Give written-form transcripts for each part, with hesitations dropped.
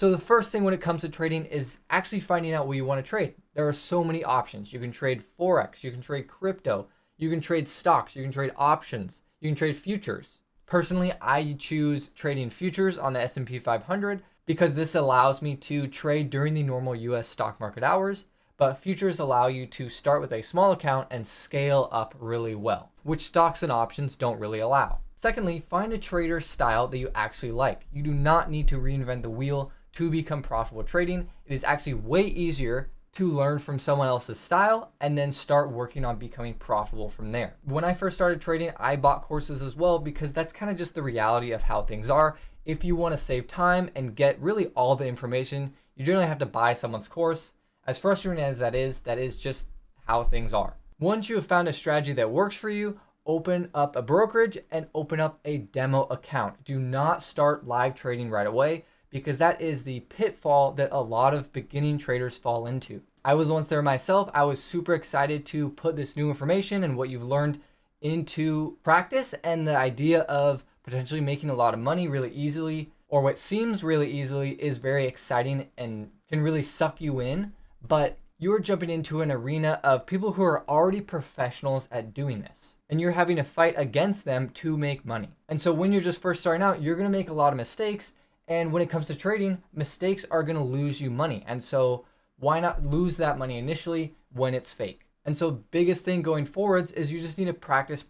So the first thing when it comes to trading is actually finding out what you want to trade. There are so many options. You can trade Forex, you can trade crypto, you can trade stocks, you can trade options, you can trade futures. Personally, I choose trading futures on the S&P 500 because this allows me to trade during the normal US stock market hours, but futures allow you to start with a small account and scale up really well, which stocks and options don't really allow. Secondly, find a trader style that you actually like. You do not need to reinvent the wheel to become profitable trading. It is actually way easier to learn from someone else's style and then start working on becoming profitable from there. When I first started trading, I bought courses as well because that's kind of just the reality of how things are. If you want to save time and get really all the information, you generally have to buy someone's course. As frustrating as that is just how things are. Once you have found a strategy that works for you, open up a brokerage and open up a demo account. Do not start live trading right away, because that is the pitfall that a lot of beginning traders fall into. I was once there myself. I was super excited to put this new information and what you've learned into practice, and the idea of potentially making a lot of money really easily, or what seems really easily, is very exciting and can really suck you in. But you're jumping into an arena of people who are already professionals at doing this, and you're having to fight against them to make money. And so when you're just first starting out, you're going to make a lot of mistakes. And when it comes to trading, mistakes are going to lose you money. And so why not lose that money initially when it's fake? And so biggest thing going forwards is you just need to practice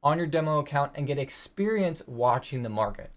on your demo account and get experience watching the market.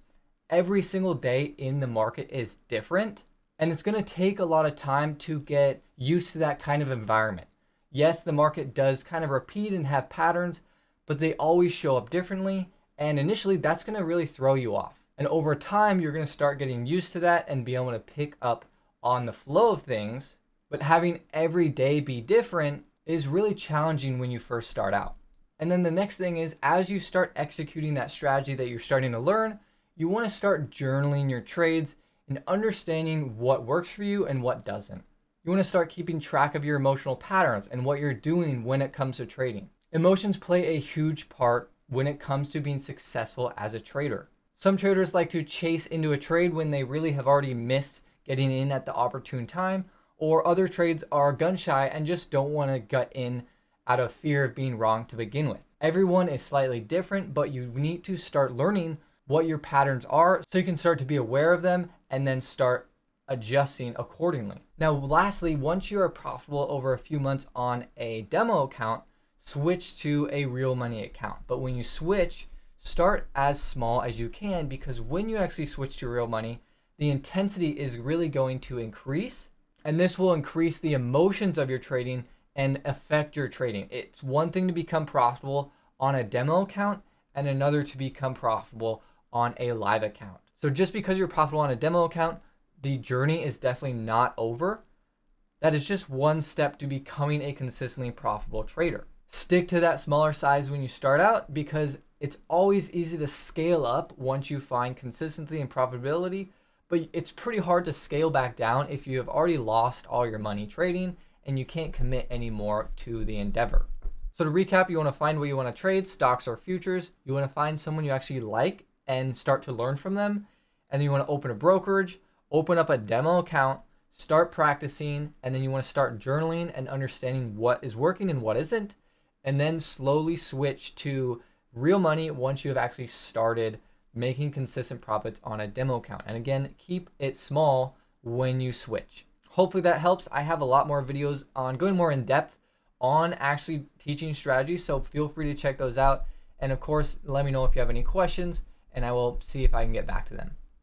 Every single day in the market is different, and it's going to take a lot of time to get used to that kind of environment. Yes, the market does kind of repeat and have patterns, but they always show up differently. And initially that's going to really throw you off. And over time, you're going to start getting used to that and be able to pick up on the flow of things. But having every day be different is really challenging when you first start out. And then the next thing is, as you start executing that strategy that you're starting to learn, you want to start journaling your trades and understanding what works for you and what doesn't. You want to start keeping track of your emotional patterns and what you're doing when it comes to trading. Emotions play a huge part when it comes to being successful as a trader. Some traders like to chase into a trade when they really have already missed getting in at the opportune time, or other trades are gun shy and just don't want to gut in out of fear of being wrong to begin with. Everyone is slightly different, but you need to start learning what your patterns are so you can start to be aware of them and then start adjusting accordingly. Now, lastly, once you are profitable over a few months on a demo account, switch to a real money account. But when you switch, start as small as you can, because when you actually switch to real money, the intensity is really going to increase, and this will increase the emotions of your trading and affect your trading. It's one thing to become profitable on a demo account and another to become profitable on a live account. So just because you're profitable on a demo account, the journey is definitely not over. That is just one step to becoming a consistently profitable trader. Stick to that smaller size when you start out, because it's always easy to scale up once you find consistency and profitability, but it's pretty hard to scale back down if you have already lost all your money trading and you can't commit anymore to the endeavor. So to recap, you want to find what you want to trade, stocks or futures. You want to find someone you actually like and start to learn from them. And then you want to open a brokerage, open up a demo account, start practicing, and then you want to start journaling and understanding what is working and what isn't, and then slowly switch to real money once you have actually started making consistent profits on a demo account. And again, keep it small when you switch. Hopefully that helps. I have a lot more videos on going more in depth on actually teaching strategy, so feel free to check those out. And of course, let me know if you have any questions, and I will see if I can get back to them.